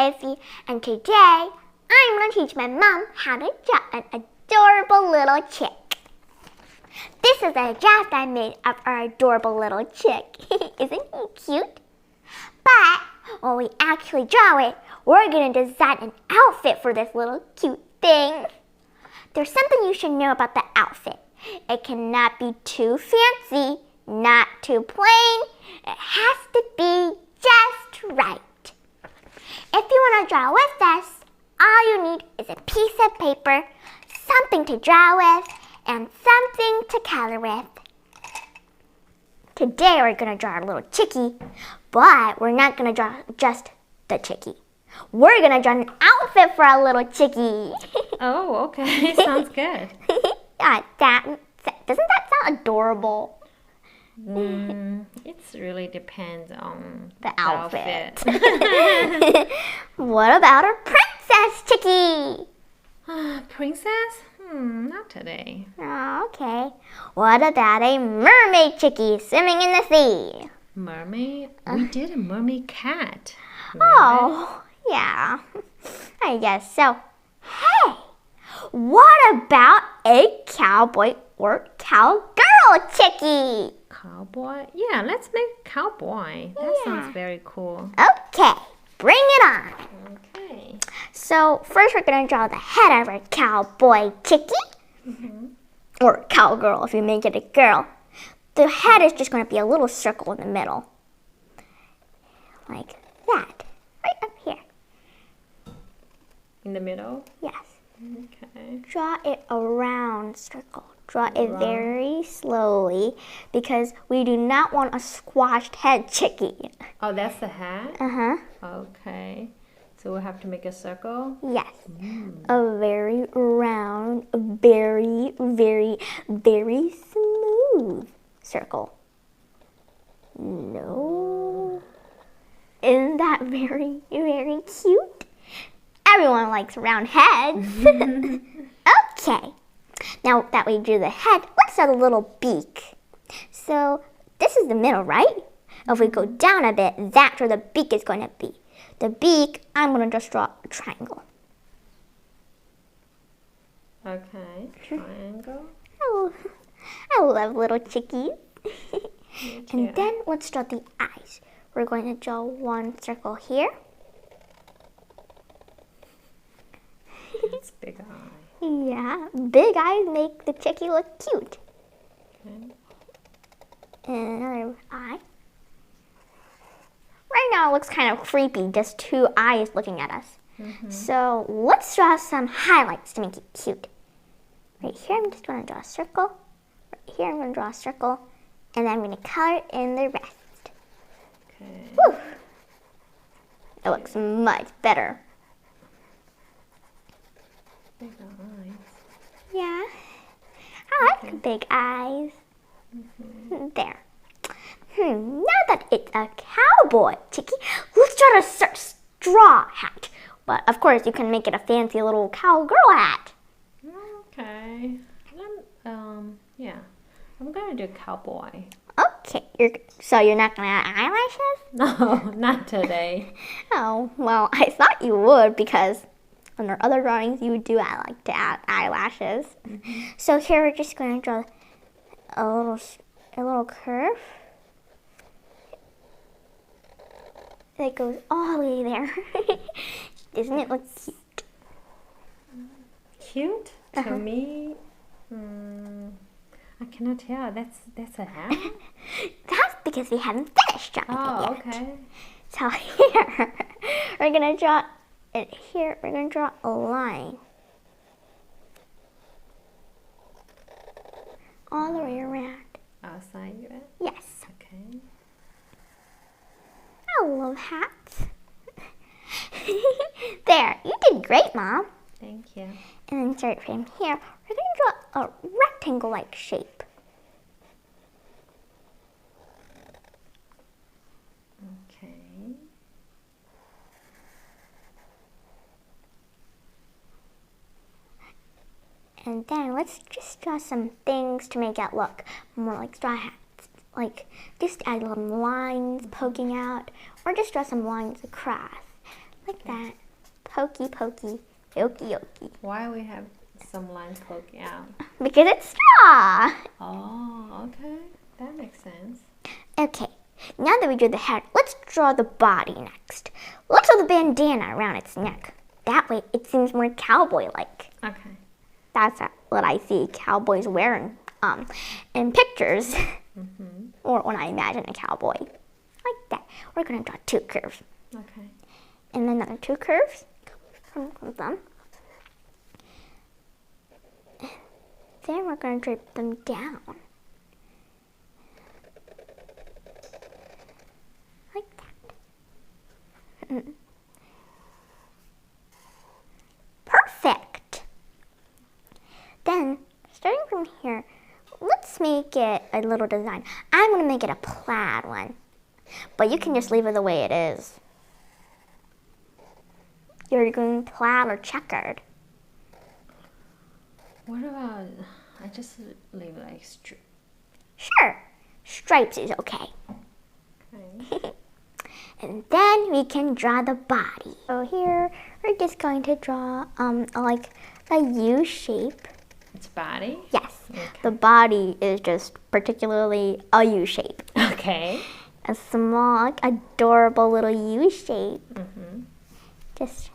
Sophie, and today I'm going to teach my mom how to draw an adorable little chick. This is a draft I made of our adorable little chick. Isn't he cute? But when we actually draw it, we're going to design an outfit for this little cute thing. There's something you should know about the outfit. It cannot be too fancy, not too plain. It has to be just right. If you want to draw with us, all you need is a piece of paper, something to draw with, and something to color with. Today we're going to draw our little chickie, but we're not going to draw just the chickie. We're going to draw an outfit for our little chickie. Oh, okay. Sounds good. Doesn't that sound adorable? It really depends on the outfit. What about our princess chickie? Princess? Not today. Oh, okay. What about a mermaid chickie swimming in the sea? Mermaid? We did a mermaid cat. Oh, yeah. I guess so. Hey, what about a cowboy or cowgirl chickie? Cowboy? Yeah, let's make cowboy. That sounds very cool. Okay, bring it on. Okay. So first we're going to draw the head of our cowboy chickie. Or cowgirl if you make it a girl. The head is just going to be a little circle in the middle. Like that. Right up here. In the middle? Yes. Okay. Draw it around circle. Draw it very slowly because we do not want a squashed head chickie. Oh, that's the head? Uh-huh. Okay. So we have to make a circle? Yes. A very round, very, very, very smooth circle. No. Isn't that very, very cute? Everyone likes round heads. Okay. Now that we drew the head, let's draw the little beak. So this is the middle, right? If we go down a bit, that's where the beak is going to be. The beak, I'm going to just draw a triangle. Okay, triangle. Oh, I love little chickies. And then let's draw the eyes. We're going to draw one circle here. It's big eye. Yeah, big eyes make the chickie look cute. Okay. And another eye. Right now it looks kind of creepy, just two eyes looking at us. So let's draw some highlights to make it cute. Right here I'm just going to draw a circle. Right here I'm going to draw a circle. And then I'm going to color in the rest. Okay. Whew. It looks much better. Big eyes. Yeah, I like big eyes. There. Now that it's a cowboy chickie, let's draw a straw hat. But of course, you can make it a fancy little cowgirl hat. Okay. Yeah. I'm going to do cowboy. Okay. So you're not going to add eyelashes? No, not today. Oh, well, I thought you would because on our other drawings, you would like to add eyelashes. So here we're just going to draw a little curve that goes all the way there. Doesn't it look cute? Cute? To me, I cannot tell. That's a hat? That's because we haven't finished drawing it yet. Okay. So here, we're going to draw it here. We're going to draw a line all the way around. Outside you? Yes. Okay. I love hats. There, you did great, Mom. Thank you. And then start from here, we're going to draw a rectangle-like shape. Okay. And then let's just draw some things to make it look more like straw hats. Like just add little lines poking out, or just draw some lines across. Like that. Pokey, pokey, yoki, yoki. Why we have some lines poking out? Because it's straw. Oh, okay. That makes sense. Okay, now that we drew the head, let's draw the body next. Let's draw the bandana around its neck. That way it seems more cowboy-like. Okay. That's what I see cowboys wearing in pictures. Or when I imagine a cowboy. Like that. We're going to draw 2 curves. Okay. And then another 2 curves from them. Then we're going to drape them down. Like that. Perfect. Then, starting from here, let's make it a little design. I'm going to make it a plaid one. But you can just leave it the way it is. You're going plaid or checkered. What about, I just leave like strip. Sure, stripes is okay. Okay. And then we can draw the body. So here, we're just going to draw like a U shape. It's body? Yes, Okay. the body is just particularly a U shape. Okay. A small, like, adorable little U shape. Just,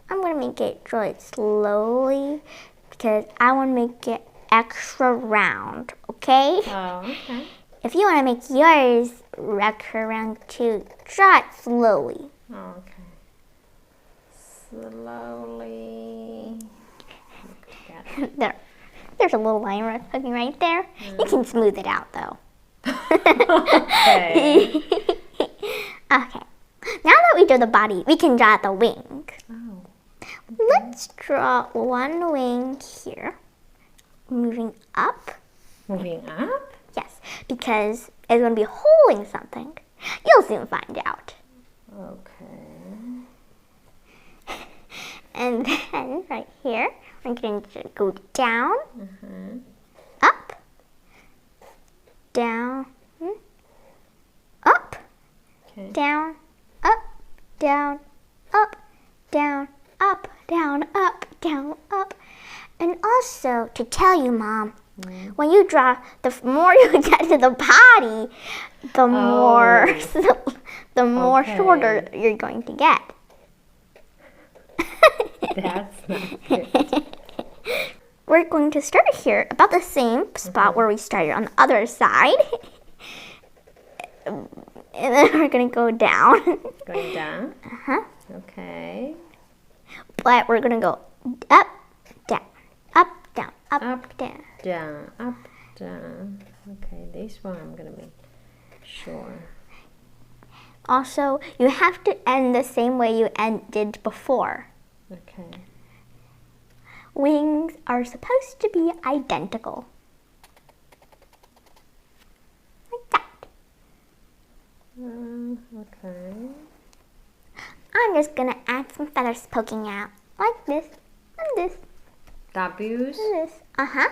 I'm going to make it, draw it slowly because I want to make it extra round, okay? Oh, okay. If you want to make yours extra round too, draw it slowly. Okay. Slowly. There's a little line hooking right there. You can smooth it out though. Okay. Okay. Now that we drew the body, we can draw the wing. Oh. Let's draw one wing here, moving up. Moving up? Yes, because it's going to be holding something. You'll soon find out. Okay. And then right here, we're going to go down, up, down, up, Okay. down, up, down, up, down, up, down, up, down, up. And also, to tell you, Mom, when you draw, the more you get to the body, the more, the more Okay. shorter you're going to get. That's not good. We're going to start here, about the same spot where we started on the other side. And then we're going to go down. Going down? Uh-huh. Okay. But we're going to go up, down, up, down, up, Up. down. Down, up, down. Okay, this one I'm gonna make sure. Also, you have to end the same way you ended before. Okay. Wings are supposed to be identical. Like that. Okay. I'm just going to add some feathers poking out. Like this, and this, W's? and this. Uh-huh.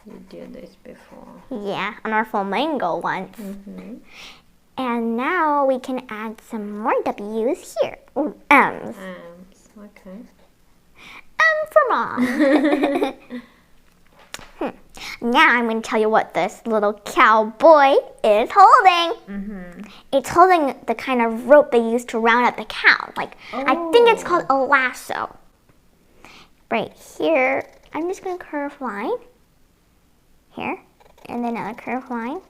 You did this before. Yeah, on our flamingo once. And now we can add some more W's here. Or M's. Okay. M for Mom. Now I'm going to tell you what this little cowboy is holding. It's holding the kind of rope they use to round up the cow. Like, I think it's called a lasso. Right here, I'm just going to curve line. Here, and then another curved line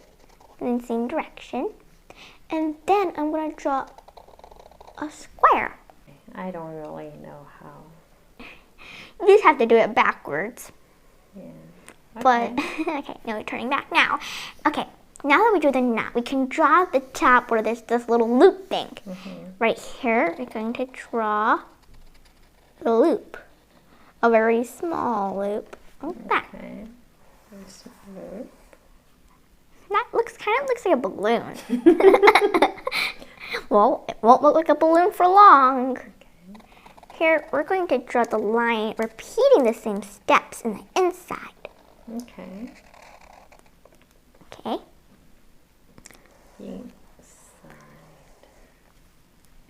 in the same direction. And then I'm going to draw a square. I don't really know how. You just have to do it backwards. Yeah. But, okay, no, we're turning back now. Okay, now that we drew the knot, we can draw the top where there's this little loop thing. Right here, we're going to draw the loop. A very small loop. Like that. Okay. That kind of looks like a balloon. Well, it won't look like a balloon for long. Here, we're going to draw the line, repeating the same steps in the inside. Okay. Okay. Inside.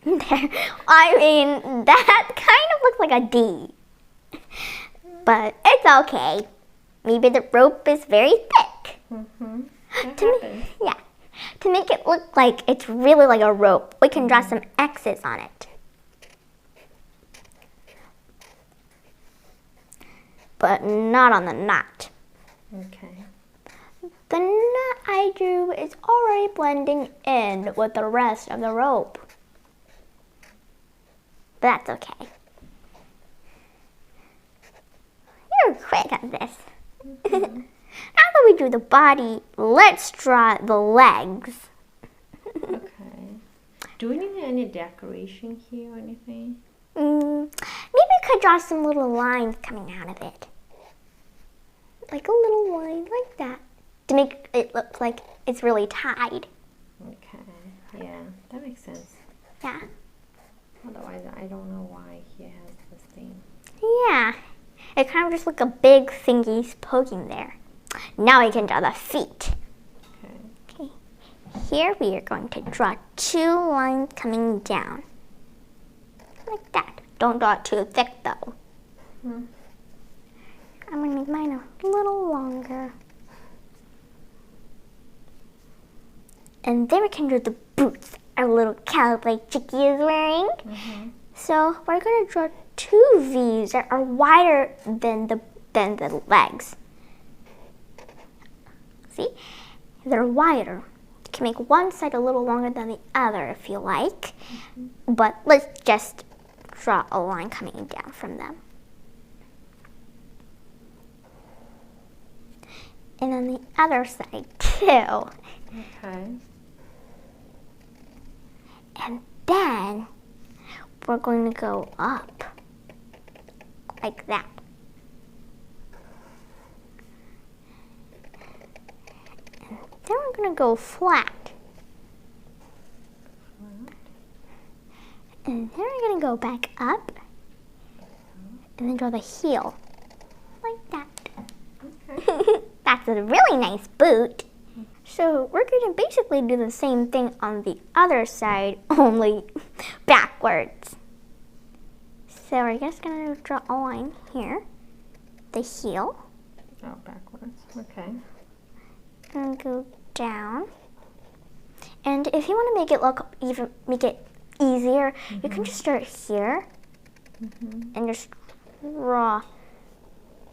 I mean, that kind of looks like a D. But it's okay. Maybe the rope is very thick. Mm-hmm. That To happens. yeah. To make it look like it's really like a rope, we can draw some X's on it. But not on the knot. Okay. The knot I drew is already blending in with the rest of the rope. But that's okay. You're quick at this. Mm-hmm. Now that we drew the body, let's draw the legs. Okay. Do we need any decoration here or anything? Maybe we could draw some little lines coming out of it. Like a little line like that. To make it look like it's really tied. Okay. Yeah, that makes sense. Yeah. Otherwise, I don't know why he has this thing. Yeah. It kind of just like a big thingy poking there. Now we can draw the feet. Okay. Okay. Here we are going to draw two lines coming down. Like that. Don't draw it too thick though. Hmm. I'm going to make mine a little longer. And then we can draw the boots our little cowboy chickie is wearing. Mm-hmm. So we're going to draw two V's that are wider than the legs. See? They're wider. You can make one side a little longer than the other if you like. Mm-hmm. But let's just draw a line coming down from them. And on the other side too. Okay. And then we're going to go up like that. And then we're going to go flat. And then we're going to go back up and then draw the heel like that. Okay. That's a really nice boot. So we're going to basically do the same thing on the other side, only backwards. So we're just going to draw a line here, the heel, Oh, backwards. Okay. and go down. And if you want to make it look make it easier, you can just start here and just draw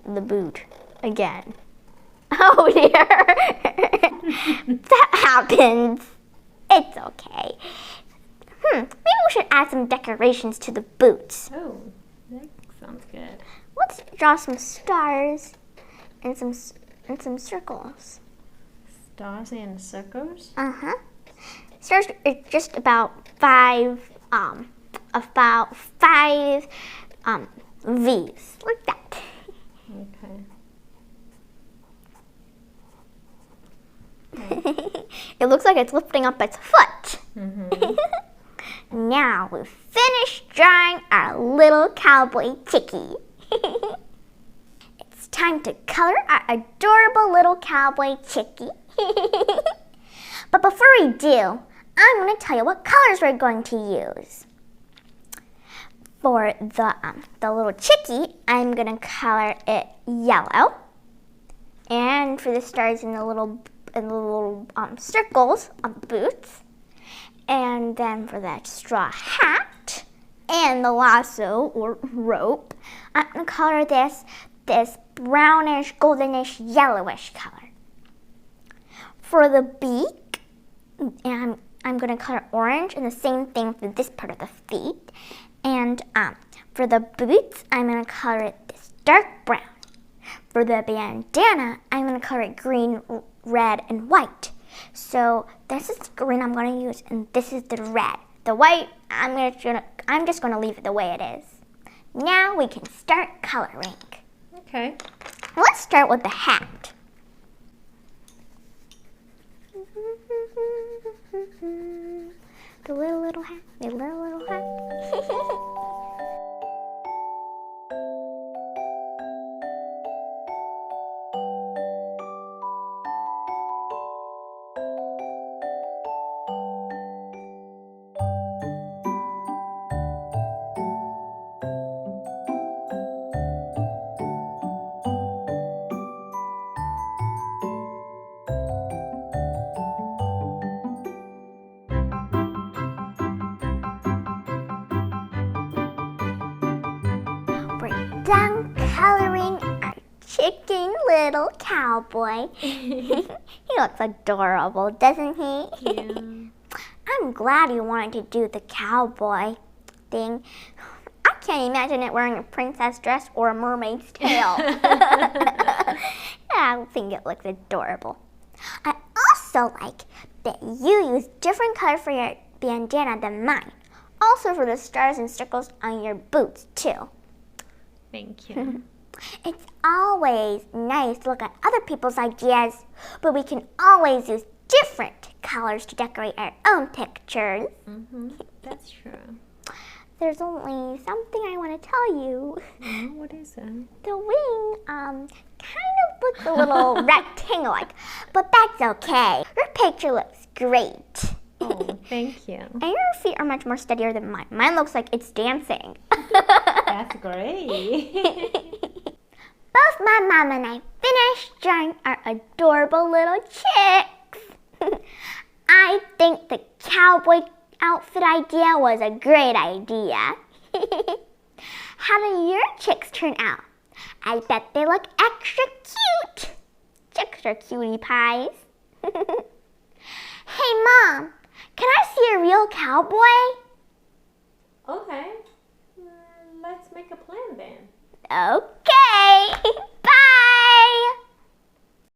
the boot again. Oh dear, that happens. It's okay. Maybe we should add some decorations to the boots. Oh, that sounds good. Let's draw some stars and some circles. Stars and circles. Stars are just about five V's like that. Okay. It looks like it's lifting up its foot. Mm-hmm. Now we've finished drawing our little cowboy chickie. It's time to color our adorable little cowboy chickie. But before we do, I'm going to tell you what colors we're going to use. For the little chickie, I'm going to color it yellow. And for the stars and the little circles on the boots. And then for that straw hat and the lasso or rope, I'm going to color this brownish, goldenish, yellowish color. For the beak, I'm going to color orange, and the same thing for this part of the feet. And for the boots, I'm going to color it this dark brown. For the bandana, I'm going to color it green, red, and white. So this is the green I'm going to use, and this is the red. The white, I'm just going to leave it the way it is. Now we can start coloring. Okay. Let's start with the hat. The little hat, the little hat. little cowboy. He looks adorable, doesn't he? Yeah. I'm glad you wanted to do the cowboy thing. I can't imagine it wearing a princess dress or a mermaid's tail. I think it looks adorable. I also like that you use different color for your bandana than mine. Also for the stars and circles on your boots too. Thank you. It's always nice to look at other people's ideas, but we can always use different colors to decorate our own pictures. That's true. There's only something I want to tell you. Oh, what is it? The wing, kind of looks a little rectangle-like, but that's okay. Your picture looks great. Oh, thank you. And your feet are much more steadier than mine. Mine looks like it's dancing. That's great. Both my mom and I finished drawing our adorable little chicks. I think the cowboy outfit idea was a great idea. How do your chicks turn out? I bet they look extra cute. Chicks are cutie pies. Hey, Mom, can I see a real cowboy? Okay. Let's make a plan then. Okay. Bye.